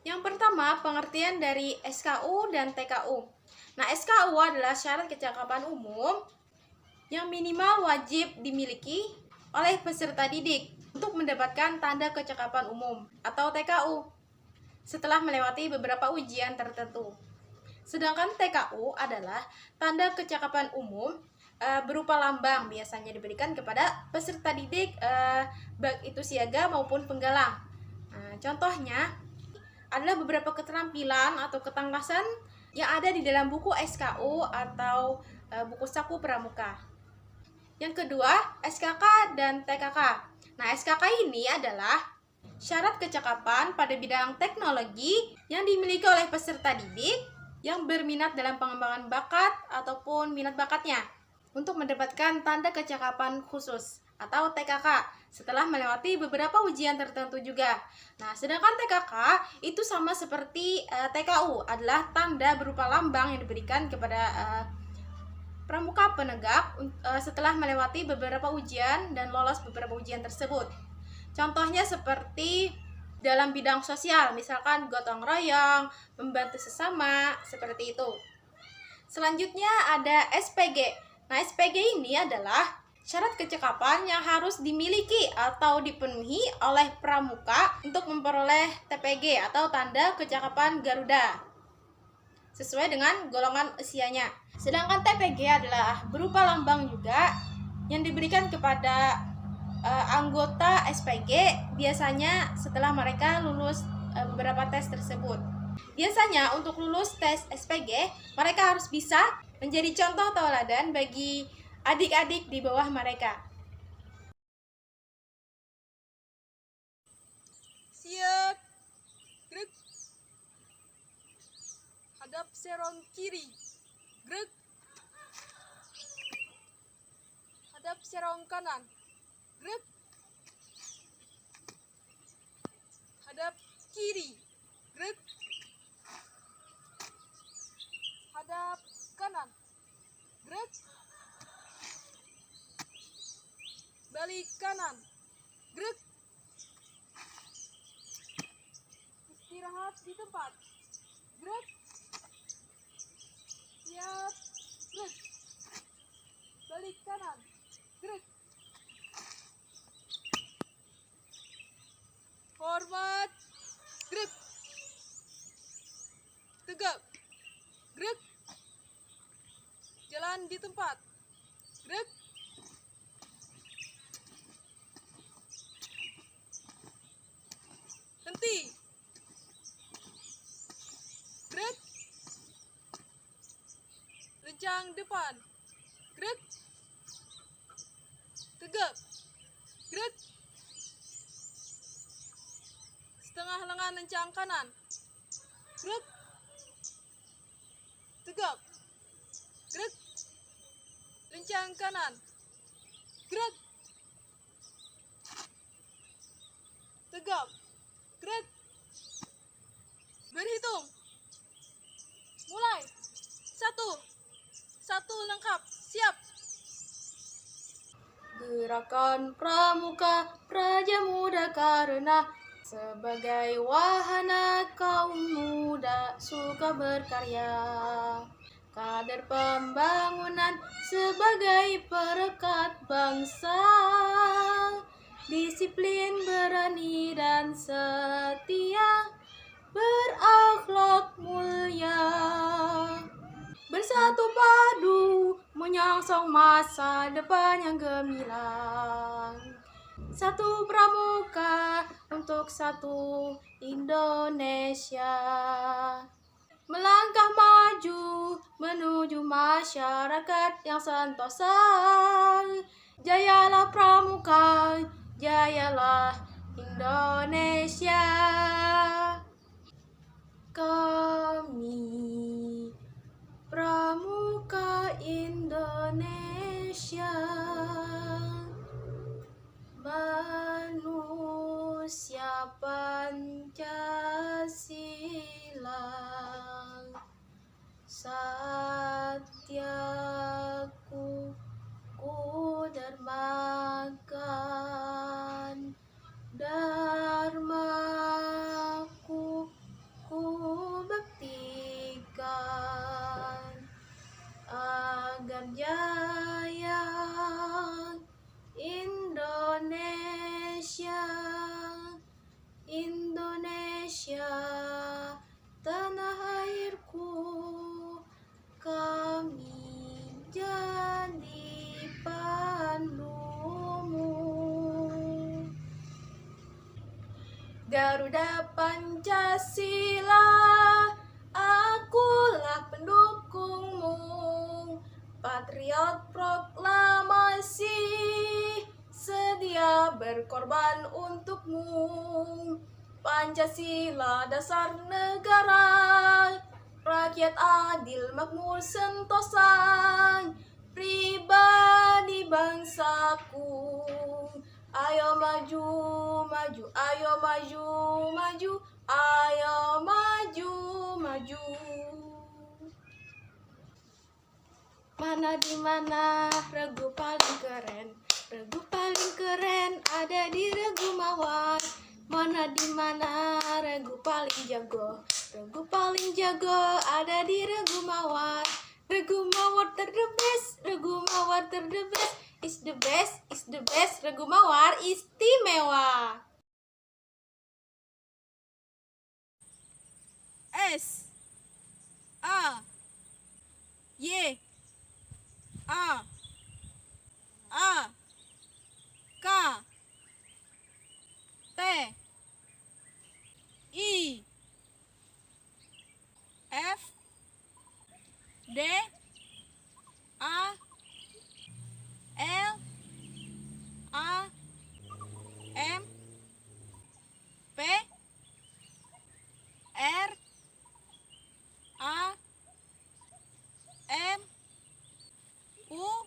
Yang pertama, pengertian dari SKU dan TKU. Nah, SKU adalah syarat kecakapan umum yang minimal wajib dimiliki oleh peserta didik untuk mendapatkan tanda kecakapan umum atau TKU setelah melewati beberapa ujian tertentu. Sedangkan TKU adalah tanda kecakapan umum berupa lambang, biasanya diberikan kepada peserta didik baik itu siaga maupun penggalang. Contohnya adalah beberapa keterampilan atau ketangkasan yang ada di dalam buku SKU atau buku saku pramuka. Yang kedua, SKK dan TKK. Nah, SKK ini adalah syarat kecakapan pada bidang teknologi yang dimiliki oleh peserta didik yang berminat dalam pengembangan bakat ataupun minat bakatnya untuk mendapatkan tanda kecakapan khusus atau TKK setelah melewati beberapa ujian tertentu juga. Nah, sedangkan TKK itu sama seperti TKU, adalah tanda berupa lambang yang diberikan kepada pramuka penegak setelah melewati beberapa ujian dan lolos beberapa ujian tersebut. Contohnya seperti dalam bidang sosial, misalkan gotong royong, membantu sesama, seperti itu. Selanjutnya ada SPG. Nah, SPG ini adalah syarat kecakapan yang harus dimiliki atau dipenuhi oleh pramuka untuk memperoleh TPG atau tanda kecakapan Garuda sesuai dengan golongan usianya. Sedangkan TPG adalah berupa lambang juga yang diberikan kepada anggota SPG biasanya setelah mereka lulus beberapa tes tersebut. Biasanya untuk lulus tes SPG, mereka harus bisa menjadi contoh tauladan bagi adik-adik di bawah mereka. Siap, gerak. Hadap serong kiri, gerak. Hadap serong kanan, gerak. Hadap kiri, gerak. Hadap kanan, gerak. Balik kanan, gerak. Istirahat di tempat, gerak. Siap, gerak. Balik kanan, gerak. Hormat, gerak. Tegak, gerak. Jalan di tempat, gerak. Henti, gerak. Rencang depan, gerak. Tegak, gerak. Setengah lengan rencang kanan, gerak. Tegak, gerak. Rencang kanan, gerak. Tegak, gerak. Berhitung. Mulai. Satu lengkap. Siap. Gerakan pramuka Praja Muda karena sebagai wahana kaum muda suka berkarya. Kader pembangunan sebagai perekat bangsa, disiplin, berani, dan setia, berakhlak mulia, bersatu padu menyongsong masa depan yang gemilang. Satu pramuka untuk satu Indonesia, melangkah maju menuju masyarakat yang sentosa. Jayalah pramuka, jayalah Indonesia. Kami pramuka Indonesia, manusia Pancasila, Satyaku kudarmakan, dharmaku Garuda Pancasila, akulah pendukungmu. Patriot proklamasi, sedia berkorban untukmu. Pancasila dasar negara, rakyat adil makmur sentosa, pribadi bangsaku. Ayo maju, maju, ayo maju, maju, ayo maju, maju. Mana di mana regu paling keren? Regu paling keren ada di Regu Mawar. Mana di mana regu paling jago? Regu paling jago ada di Regu Mawar. Regu Mawar the best, Regu Mawar the best, is the best, is the best. Regu Mawar istimewa. S A Y A K T I F D A L A M P R A M U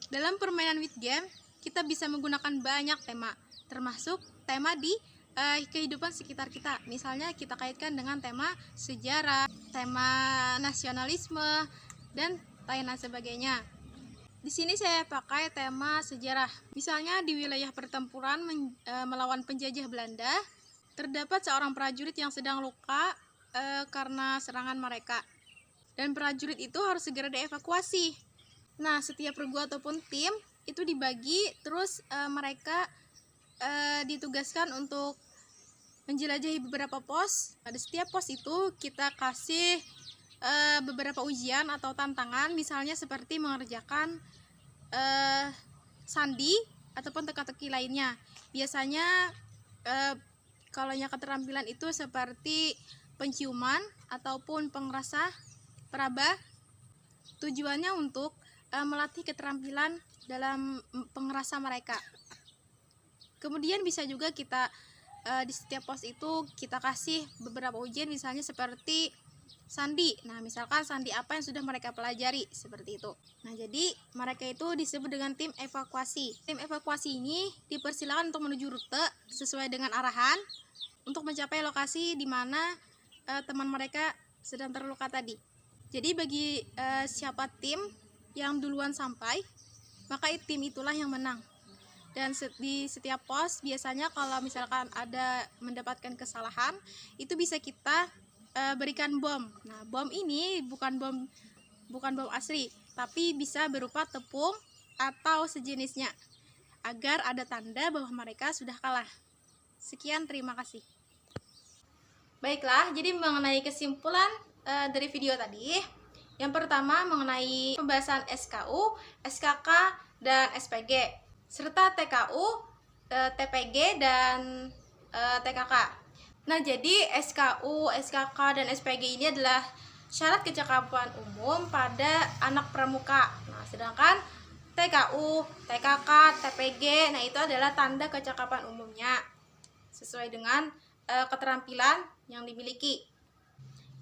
Dalam permainan with game, kita bisa menggunakan banyak tema, termasuk tema di kehidupan sekitar kita. Misalnya kita kaitkan dengan tema sejarah, tema nasionalisme, dan lain sebagainya. Di sini saya pakai tema sejarah. Misalnya di wilayah pertempuran melawan penjajah Belanda, terdapat seorang prajurit yang sedang luka karena serangan mereka. Dan prajurit itu harus segera dievakuasi. Nah, setiap regu ataupun tim itu dibagi, terus mereka ditugaskan untuk menjelajahi beberapa pos. Di setiap pos itu kita kasih beberapa ujian atau tantangan, misalnya seperti mengerjakan sandi ataupun teka-teki lainnya. Biasanya kalau yang keterampilan itu seperti penciuman ataupun pengrasa peraba. Tujuannya untuk melatih keterampilan dalam pengrasa mereka. Kemudian bisa juga kita di setiap pos itu kita kasih beberapa ujian, misalnya seperti sandi. Nah, misalkan sandi apa yang sudah mereka pelajari, seperti itu. Nah, jadi mereka itu disebut dengan tim evakuasi. Tim evakuasi ini dipersilakan untuk menuju rute sesuai dengan arahan untuk mencapai lokasi di mana teman mereka sedang terluka tadi. Jadi bagi siapa tim yang duluan sampai, maka tim itulah yang menang. Dan di setiap pos biasanya kalau misalkan ada mendapatkan kesalahan, itu bisa kita berikan bom. Nah, bom ini bukan bom asli, tapi bisa berupa tepung atau sejenisnya, agar ada tanda bahwa mereka sudah kalah. Sekian, terima kasih. Baiklah, jadi mengenai kesimpulan dari video tadi, yang pertama mengenai pembahasan SKU, SKK, dan SPG, serta TKU, TPG, dan TKK. Nah, jadi SKU, SKK, dan SPG ini adalah syarat kecakapan umum pada anak pramuka. Nah, sedangkan TKU, TKK, TPG, nah itu adalah tanda kecakapan umumnya sesuai dengan keterampilan yang dimiliki.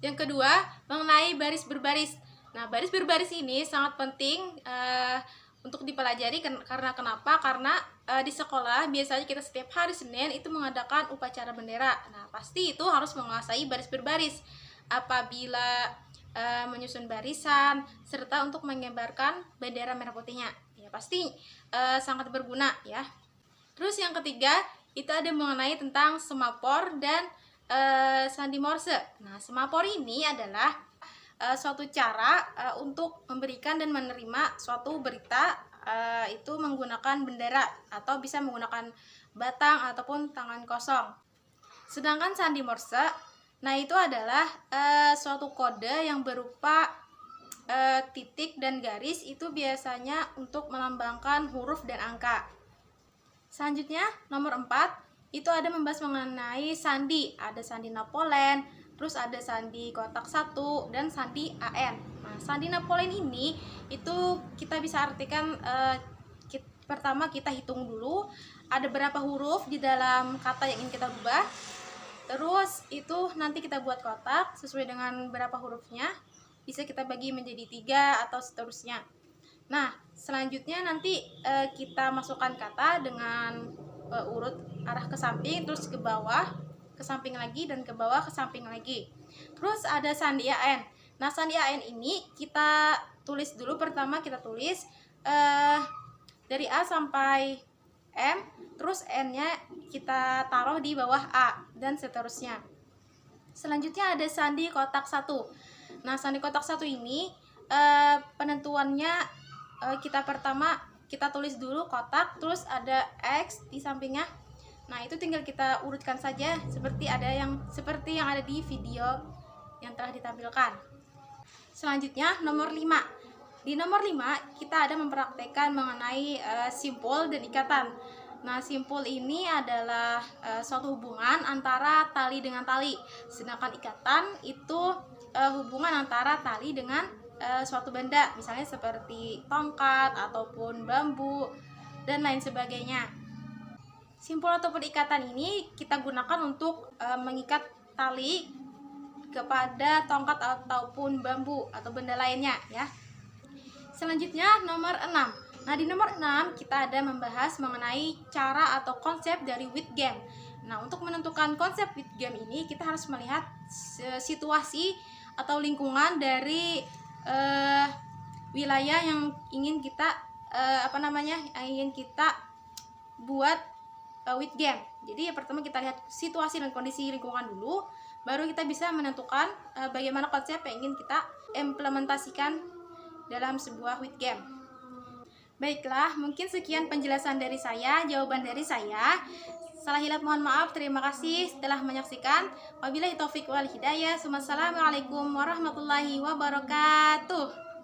Yang kedua, mengenai baris berbaris. Nah, baris berbaris ini sangat penting untuk dipelajari. Karena kenapa? Karena di sekolah biasanya kita setiap hari Senin itu mengadakan upacara bendera. Nah, pasti itu harus menguasai baris berbaris apabila menyusun barisan serta untuk mengibarkan bendera merah putihnya. Ya, pasti sangat berguna ya. Terus yang ketiga, itu ada mengenai tentang semapor dan sandi morse. Nah, semapor ini adalah suatu cara untuk memberikan dan menerima suatu berita itu menggunakan bendera atau bisa menggunakan batang ataupun tangan kosong. Sedangkan sandi morse, nah itu adalah suatu kode yang berupa titik dan garis, itu biasanya untuk melambangkan huruf dan angka. Selanjutnya nomor 4 itu ada membahas mengenai sandi. Ada sandi Napoleon, terus ada sandi kotak 1, dan sandi AN. Nah, sandi Napoleon ini itu kita bisa artikan pertama kita hitung dulu ada berapa huruf di dalam kata yang ingin kita ubah. Terus itu nanti kita buat kotak sesuai dengan berapa hurufnya. Bisa kita bagi menjadi 3 atau seterusnya. Nah, selanjutnya nanti kita masukkan kata dengan urut arah ke samping, terus ke bawah, ke samping lagi, dan ke bawah, ke samping lagi. Terus ada sandi AN. Nah, sandi AN ini kita tulis dulu. Pertama kita tulis dari A sampai M, terus N-nya kita taruh di bawah A, dan seterusnya. Selanjutnya ada sandi kotak 1. Nah, sandi kotak 1 ini penentuannya kita pertama kita tulis dulu kotak, terus ada X di sampingnya. Nah, itu tinggal kita urutkan saja seperti yang ada di video yang telah ditampilkan. Selanjutnya nomor 5. Di nomor 5 kita ada mempraktekkan mengenai simpul dan ikatan. Nah, simpul ini adalah suatu hubungan antara tali dengan tali. Sedangkan ikatan itu hubungan antara tali dengan suatu benda, misalnya seperti tongkat ataupun bambu dan lain sebagainya. Simpul ataupun ikatan ini kita gunakan untuk mengikat tali kepada tongkat ataupun bambu atau benda lainnya ya. Selanjutnya nomor 6. Nah, di nomor 6 kita ada membahas mengenai cara atau konsep dari with game. Nah, untuk menentukan konsep with game ini kita harus melihat situasi atau lingkungan dari wilayah yang ingin kita buat with game. Jadi yang pertama kita lihat situasi dan kondisi lingkungan dulu, baru kita bisa menentukan bagaimana konsep yang ingin kita implementasikan dalam sebuah with game. Baiklah, mungkin sekian penjelasan dari saya, jawaban dari saya. Salah hilap mohon maaf. Terima kasih telah menyaksikan. Wabillahi taufiq wal hidayah. Wassalamualaikum warahmatullahi wabarakatuh.